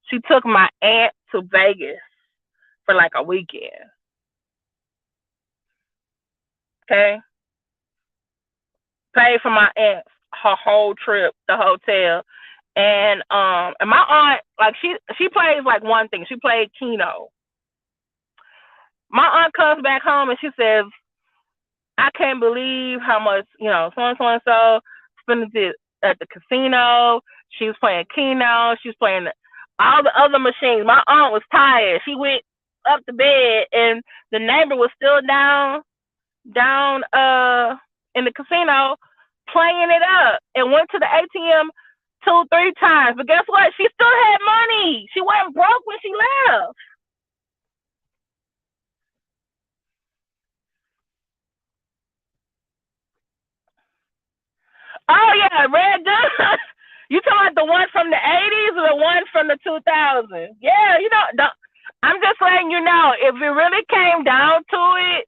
She took my aunt to Vegas for like a weekend. Okay? Paid for my aunt her whole trip, the hotel. And my aunt, like she plays like one thing. She played Keno. My aunt comes back home and she says, I can't believe how much, so and so spending it at the casino. She was playing Keno. She was playing all the other machines. My aunt was tired. She went up to bed and the neighbor was still down in the casino playing it up and went to the ATM 2-3 times. But guess what? She still had money. She wasn't broke when she left. Oh yeah, Red Dot. You talking about the one from the 80s or the one from the 2000s? Yeah, I'm just letting you know, if it really came down to it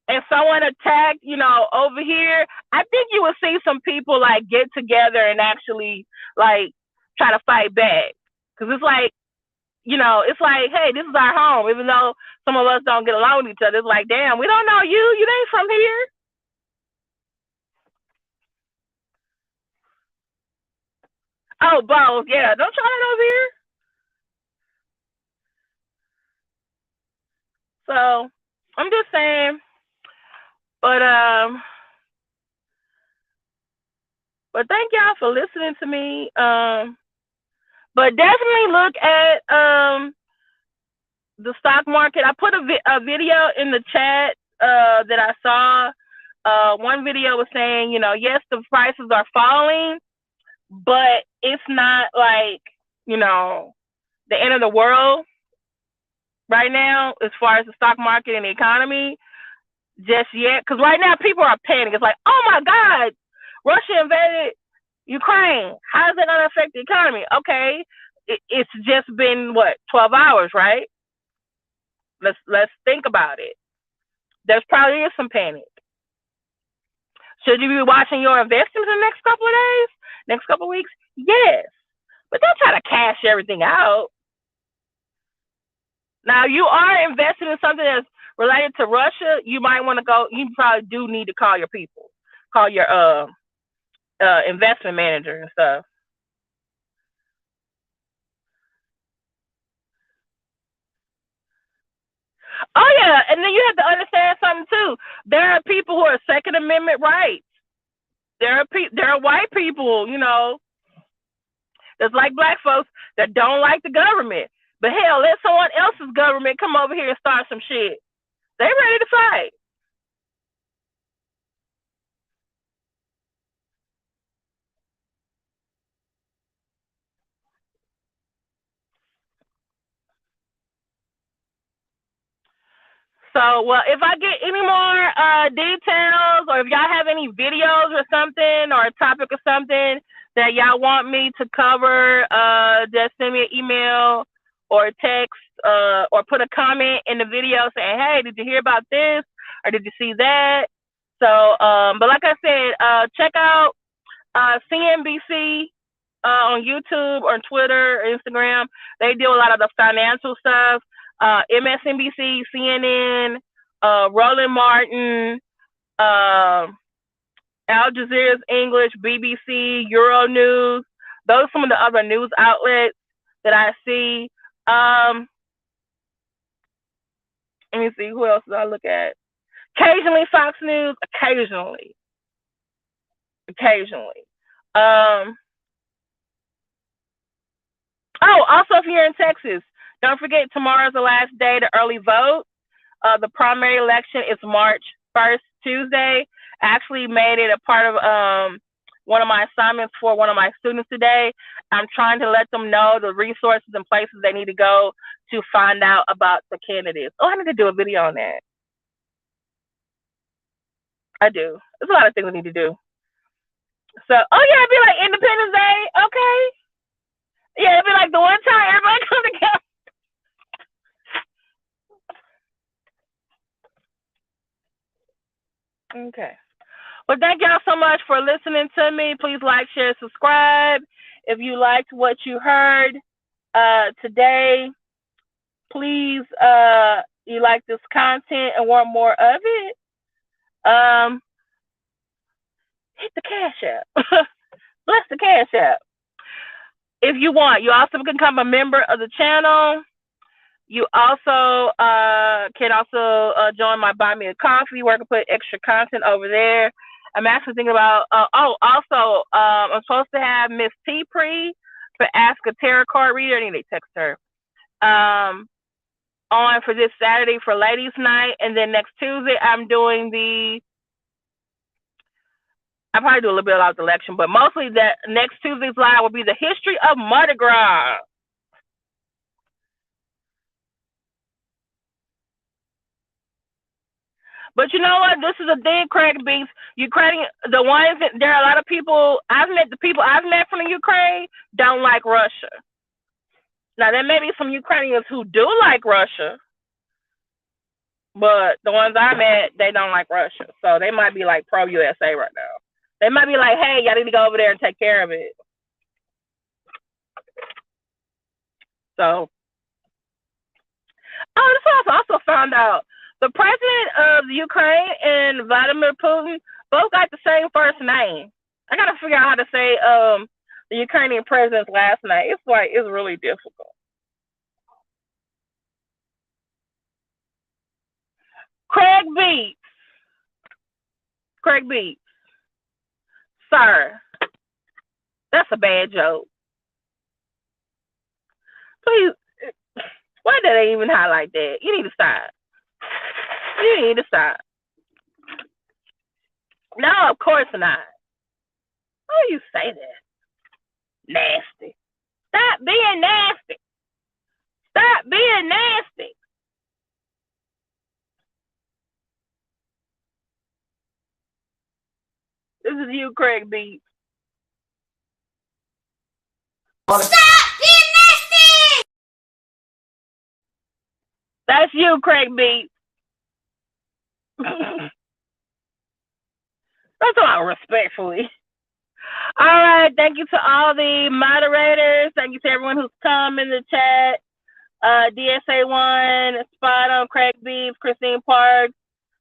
and someone attacked, over here, I think you would see some people like get together and actually like try to fight back. Cause it's like, it's like, hey, this is our home. Even though some of us don't get along with each other, it's like, damn, we don't know you. You ain't from here. Oh, both. Yeah, don't try it over here. So I'm just saying, but thank y'all for listening to me. But definitely look at the stock market. I put a video in the chat that I saw. One video was saying, yes, the prices are falling, but it's not like, the end of the world right now as far as the stock market and the economy just yet. Because right now people are panicking. It's like, oh my God, Russia invaded Ukraine. How is that going to affect the economy? Okay, it's just been 12 hours, right? Let's think about it. There's probably is some panic. Should you be watching your investments in the next couple of days, next couple of weeks? Yes, but don't try to cash everything out. Now, you are investing in something that's related to Russia. You might want to go. You probably do need to call your people, call your investment manager and stuff. Oh yeah, and then you have to understand something too. There are people who are Second Amendment rights. There are white people, that's like black folks that don't like the government. But hell, let someone else's government come over here and start some shit. They ready to fight. So, well, if I get any more details, or if y'all have any videos or something, or a topic or something that y'all want me to cover, just send me an email or text, or put a comment in the video saying, hey, did you hear about this? Or did you see that? So, but like I said, check out CNBC on YouTube or Twitter or Instagram. They do a lot of the financial stuff. MSNBC, CNN, Roland Martin, Al Jazeera's English, BBC, Euronews. Those are some of the other news outlets that I see. Let me see, who else do I look at? Occasionally Fox News, occasionally. Oh, also, if you're in Texas, don't forget tomorrow's the last day to early vote. The primary election is March 1st, Tuesday. I actually made it a part of one of my assignments for one of my students today. I'm trying to let them know the resources and places they need to go to find out about the candidates. Oh, I need to do a video on that. I do. There's a lot of things I need to do. So, oh yeah, it'd be like Independence Day. Okay. Yeah, it'd be like the one time everybody come together. Okay. Well, thank y'all so much for listening to me. Please like, share, subscribe. If you liked what you heard today, please, you like this content and want more of it, hit the Cash App. Bless the Cash App. If you want, you also can become a member of the channel. You also can also join my Buy Me a Coffee, where I can put extra content over there. I'm actually thinking about, also, I'm supposed to have Miss T Pre for Ask a Tarot Card Reader. I need to text her. On for this Saturday for Ladies Night. And then next Tuesday, I'm doing I probably do a little bit about the election, but mostly that next Tuesday's live will be the history of Mardi Gras. But you know what? This is a thing, Craig Beats. Ukraine, there are a lot of people, the people I've met from the Ukraine don't like Russia. Now, there may be some Ukrainians who do like Russia, but the ones I met, they don't like Russia. So they might be like pro-USA right now. They might be like, hey, y'all need to go over there and take care of it. So, this was also found out. The president of Ukraine and Vladimir Putin both got the same first name. I got to figure out how to say the Ukrainian president's last name. It's really difficult. Craig Beats. Sir. That's a bad joke. Please, why did they even highlight that? You need to stop. No, of course not. Why do you say that? Nasty. Stop being nasty. This is you, Craig Beats. Stop being nasty! That's you, Craig Beats. That's all respectfully. All right. Thank you to all the moderators. Thank you to everyone who's come in the chat. DSA1, Spot on, Craig Beats, Christine Parks,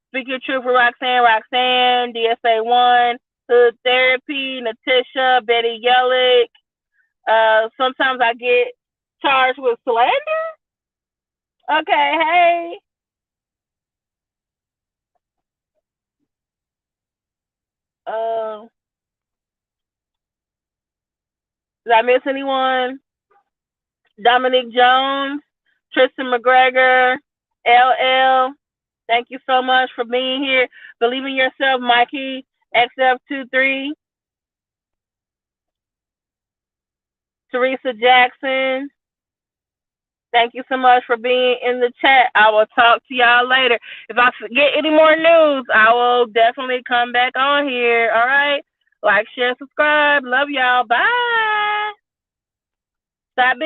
Speak Your Truth for Roxanne, DSA1, Hood Therapy, Natisha, Betty Yellick. Sometimes I get charged with slander. Okay, hey. Did I miss anyone? Dominique Jones, Tristan McGregor, LL. Thank you so much for being here. Believe in yourself, Mikey, XF23. Teresa Jackson. Thank you so much for being in the chat. I will talk to y'all later. If I forget any more news, I will definitely come back on here. All right. Like, share, subscribe. Love y'all. Bye. Stop being